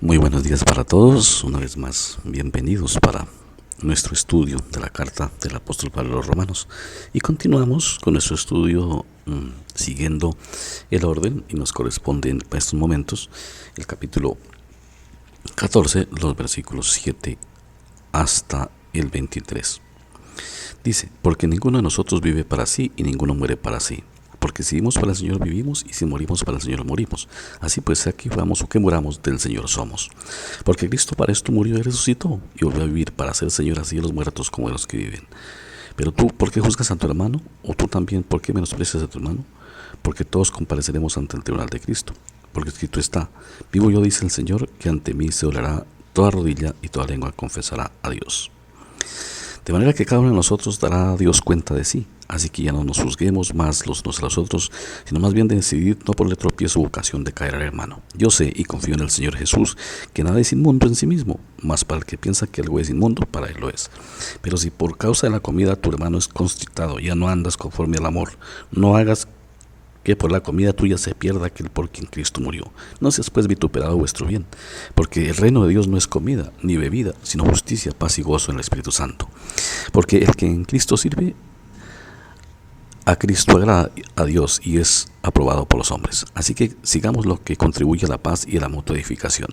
Muy buenos días para todos, una vez más bienvenidos para nuestro estudio de la carta del apóstol Pablo a los Romanos, y continuamos con nuestro estudio siguiendo el orden, y nos corresponde en estos momentos el capítulo 14, los versículos 7 hasta el 23. Dice: porque ninguno de nosotros vive para sí y ninguno muere para sí. Porque si vivimos para el Señor vivimos, y si morimos para el Señor morimos. Así pues, sea que vivamos o que muramos, del Señor somos. Porque Cristo para esto murió y resucitó, y volvió a vivir para ser Señor así de los muertos como de los que viven. Pero tú, ¿por qué juzgas a tu hermano? ¿O tú también, por qué menosprecias a tu hermano? Porque todos compareceremos ante el tribunal de Cristo. Porque escrito está: vivo yo, dice el Señor, que ante mí se doblará toda rodilla y toda lengua confesará a Dios. De manera que cada uno de nosotros dará a Dios cuenta de sí. Así que ya no nos juzguemos más los unos a los otros, sino más bien de decidir no ponerle tropiezo o ocasión de caer al hermano. Yo sé y confío en el Señor Jesús, que nada es inmundo en sí mismo, mas para el que piensa que algo es inmundo, para él lo es. Pero si por causa de la comida tu hermano es constritado, ya no andas conforme al amor, no hagas que por la comida tuya se pierda aquel por quien Cristo murió. No seas pues vituperado vuestro bien, porque el reino de Dios no es comida ni bebida, sino justicia, paz y gozo en el Espíritu Santo. Porque el que en Cristo sirve a Cristo agrada a Dios y es aprobado por los hombres. Así que sigamos lo que contribuye a la paz y a la mutua edificación.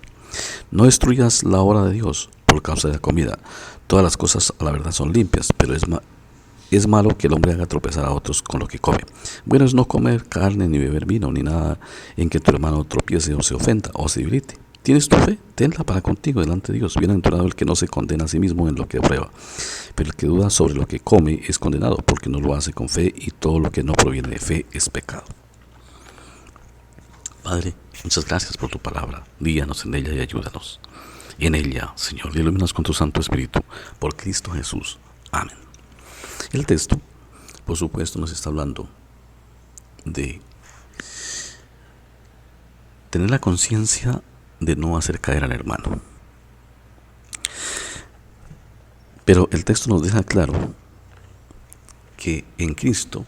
No destruyas la obra de Dios por causa de la comida. Todas las cosas a la verdad son limpias, pero es malo que el hombre haga tropezar a otros con lo que come. Bueno es no comer carne, ni beber vino, ni nada en que tu hermano tropiece o se ofenda o se debilite. ¿Tienes tu fe? Tenla para contigo delante de Dios. Bienaventurado el que no se condena a sí mismo en lo que prueba. Pero el que duda sobre lo que come es condenado, porque no lo hace con fe, y todo lo que no proviene de fe es pecado. Padre, muchas gracias por tu palabra. Guíanos en ella y ayúdanos en ella, Señor. Ilumínanos con tu Santo Espíritu, por Cristo Jesús. Amén. El texto, por supuesto, nos está hablando de tener la conciencia de no hacer caer al hermano. Pero el texto nos deja claro que en Cristo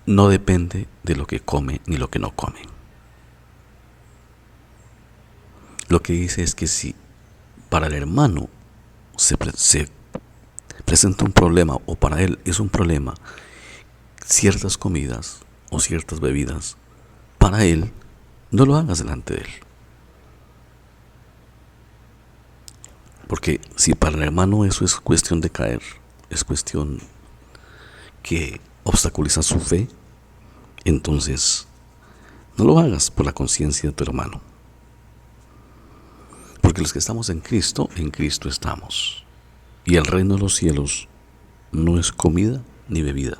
no depende de lo que come ni lo que no come. Lo que dice es que si para el hermano se presenta un problema, o para él es un problema ciertas comidas o ciertas bebidas, para él no lo hagas delante de él. Porque si para el hermano eso es cuestión de caer, es cuestión que obstaculiza su fe, entonces no lo hagas por la conciencia de tu hermano. Porque los que estamos en Cristo estamos. Y el reino de los cielos no es comida ni bebida,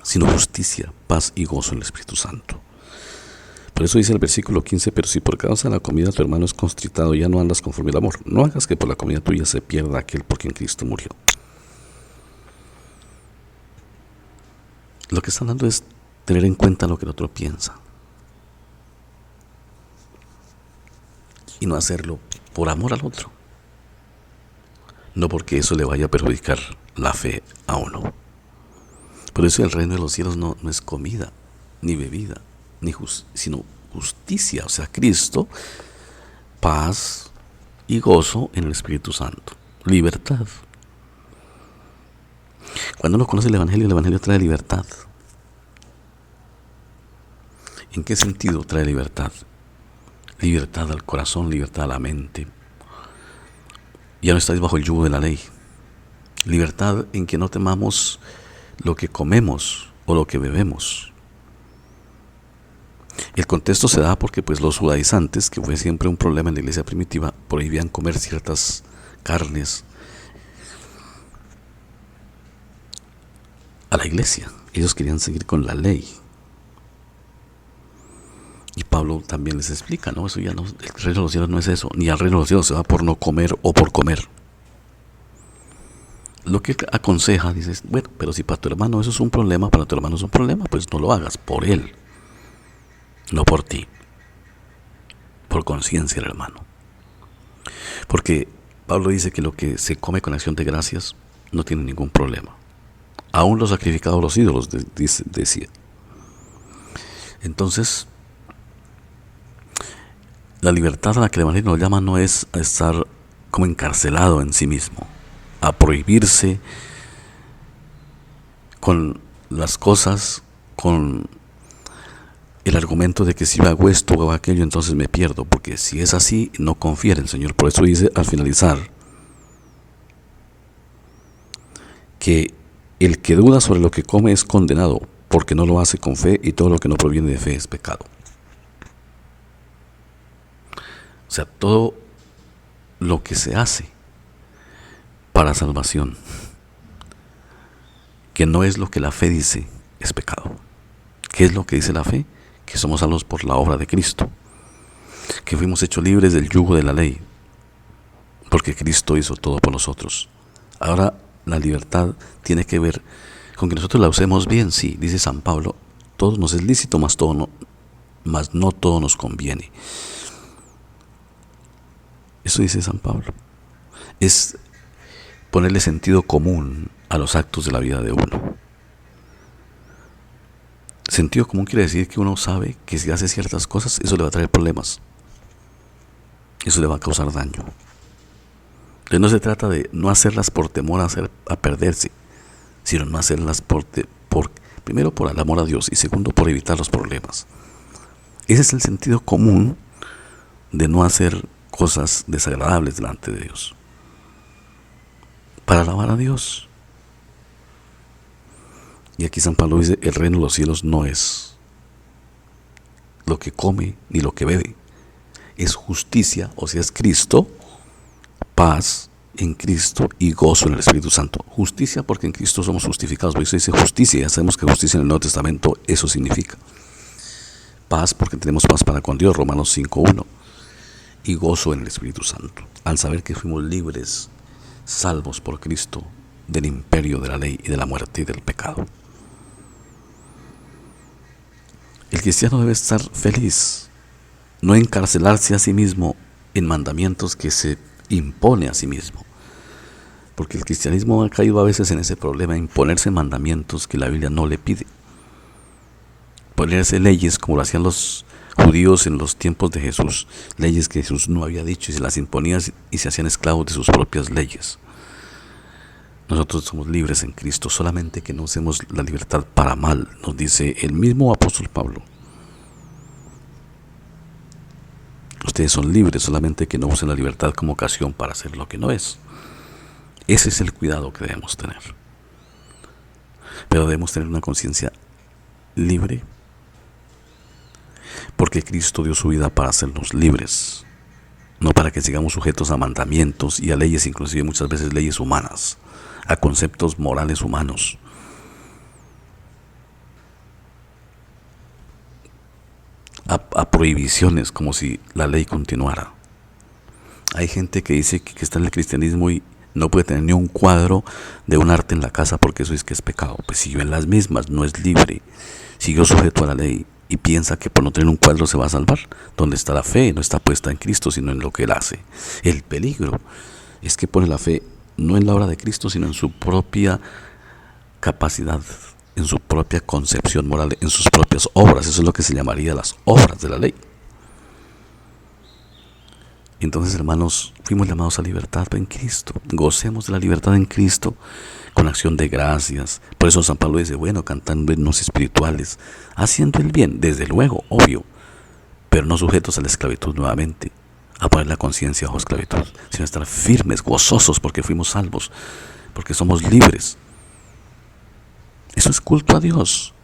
sino justicia, paz y gozo en el Espíritu Santo. Por eso dice el versículo 15: pero si por causa de la comida tu hermano es constritado, ya no andas conforme al amor. No hagas que por la comida tuya se pierda aquel por quien Cristo murió. Lo que está hablando es tener en cuenta lo que el otro piensa, y no hacerlo por amor al otro, no porque eso le vaya a perjudicar la fe a uno. Por eso el reino de los cielos no es comida, ni bebida, sino justicia, o sea, Cristo, paz y gozo en el Espíritu Santo, libertad. Cuando uno conoce el Evangelio trae libertad. ¿En qué sentido trae libertad? Libertad al corazón, libertad a la mente. Ya no estáis bajo el yugo de la ley. Libertad en que no temamos lo que comemos o lo que bebemos. El contexto se da porque pues los judaizantes, que fue siempre un problema en la iglesia primitiva, prohibían comer ciertas carnes a la iglesia. Ellos querían seguir con la ley. Y Pablo también les explica, ¿no? Eso ya no, el reino de los cielos no es eso, ni al reino de los cielos se va por no comer o por comer. Lo que aconseja, dices, bueno, pero si para tu hermano eso es un problema, para tu hermano es un problema, pues no lo hagas por él, no por ti, por conciencia del hermano. Porque Pablo dice que lo que se come con acción de gracias no tiene ningún problema. Aún los sacrificados a los ídolos, decía. Entonces, La libertad a la que el Evangelio nos llama no es a estar como encarcelado en sí mismo, a prohibirse con las cosas, con el argumento de que si yo hago esto o hago aquello, entonces me pierdo, porque si es así, no confía en el Señor. Por eso dice al finalizar que el que duda sobre lo que come es condenado, porque no lo hace con fe, y todo lo que no proviene de fe es pecado. O sea, todo lo que se hace para salvación, que no es lo que la fe dice, es pecado. ¿Qué es lo que dice la fe? Que somos salvos por la obra de Cristo, que fuimos hechos libres del yugo de la ley, porque Cristo hizo todo por nosotros. Ahora, la libertad tiene que ver con que nosotros la usemos bien, sí, dice San Pablo, todo nos es lícito, mas no todo nos conviene. Eso dice San Pablo. Es ponerle sentido común a los actos de la vida de uno. Sentido común quiere decir que uno sabe que si hace ciertas cosas, eso le va a traer problemas. Eso le va a causar daño. Entonces no se trata de no hacerlas por temor a perderse, sino no hacerlas primero por el amor a Dios y segundo por evitar los problemas. Ese es el sentido común de no hacer cosas desagradables delante de Dios, para alabar a Dios. Y aquí San Pablo dice, el reino de los cielos no es lo que come ni lo que bebe, es justicia, o sea, es Cristo, paz en Cristo y gozo en el Espíritu Santo. Justicia porque en Cristo somos justificados. Por eso dice justicia. Ya sabemos que justicia en el Nuevo Testamento eso significa. Paz porque tenemos paz para con Dios, Romanos 5:1. Y gozo en el Espíritu Santo, al saber que fuimos libres, salvos por Cristo del imperio de la ley y de la muerte y del pecado. El cristiano debe estar feliz, no encarcelarse a sí mismo en mandamientos que se impone a sí mismo, porque el cristianismo ha caído a veces en ese problema de imponerse mandamientos que la Biblia no le pide, ponerse leyes como lo hacían los judíos en los tiempos de Jesús, leyes que Jesús no había dicho y se las imponían y se hacían esclavos de sus propias leyes. Nosotros somos libres en Cristo, solamente que no usemos la libertad para mal, nos dice el mismo apóstol Pablo. Ustedes son libres, solamente que no usen la libertad como ocasión para hacer lo que no es. Ese es el cuidado que debemos tener. Pero debemos tener una conciencia libre, porque Cristo dio su vida para hacernos libres, no para que sigamos sujetos a mandamientos y a leyes, inclusive muchas veces leyes humanas, a conceptos morales humanos. A prohibiciones, como si la ley continuara. Hay gente que dice que está en el cristianismo y no puede tener ni un cuadro de un arte en la casa porque eso es que es pecado. Pues siguió en las mismas, no es libre, siguió sujeto a la ley y piensa que por no tener un cuadro se va a salvar. ¿Dónde está la fe? No está puesta en Cristo, sino en lo que Él hace. El peligro es que pone la fe no en la obra de Cristo, sino en su propia capacidad, en su propia concepción moral, en sus propias obras. Eso es lo que se llamaría las obras de la ley. Entonces, hermanos, fuimos llamados a libertad en Cristo. Gocemos de la libertad en Cristo con acción de gracias. Por eso San Pablo dice, bueno, cantando himnos espirituales, haciendo el bien, desde luego, obvio, pero no sujetos a la esclavitud nuevamente, a poner la conciencia bajo esclavitud, sino estar firmes, gozosos, porque fuimos salvos, porque somos libres. Eso es culto a Dios.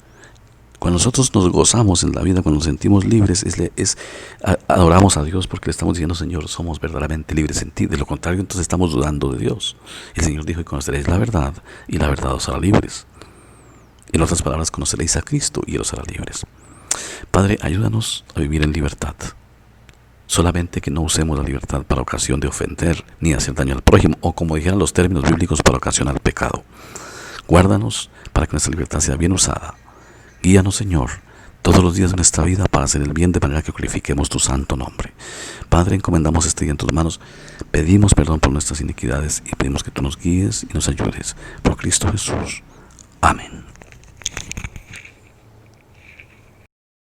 Cuando nosotros nos gozamos en la vida, cuando nos sentimos libres, adoramos a Dios porque le estamos diciendo, Señor, somos verdaderamente libres en ti. De lo contrario, entonces estamos dudando de Dios. El Señor dijo, y conoceréis la verdad, y la verdad os hará libres. En otras palabras, conoceréis a Cristo y Él os hará libres. Padre, ayúdanos a vivir en libertad. Solamente que no usemos la libertad para ocasión de ofender ni hacer daño al prójimo, o como dijeran los términos bíblicos, para ocasionar pecado. Guárdanos para que nuestra libertad sea bien usada. Guíanos, Señor, todos los días de nuestra vida para hacer el bien, de manera que glorifiquemos tu santo nombre. Padre, encomendamos este día en tus manos. Pedimos perdón por nuestras iniquidades y pedimos que tú nos guíes y nos ayudes. Por Cristo Jesús. Amén.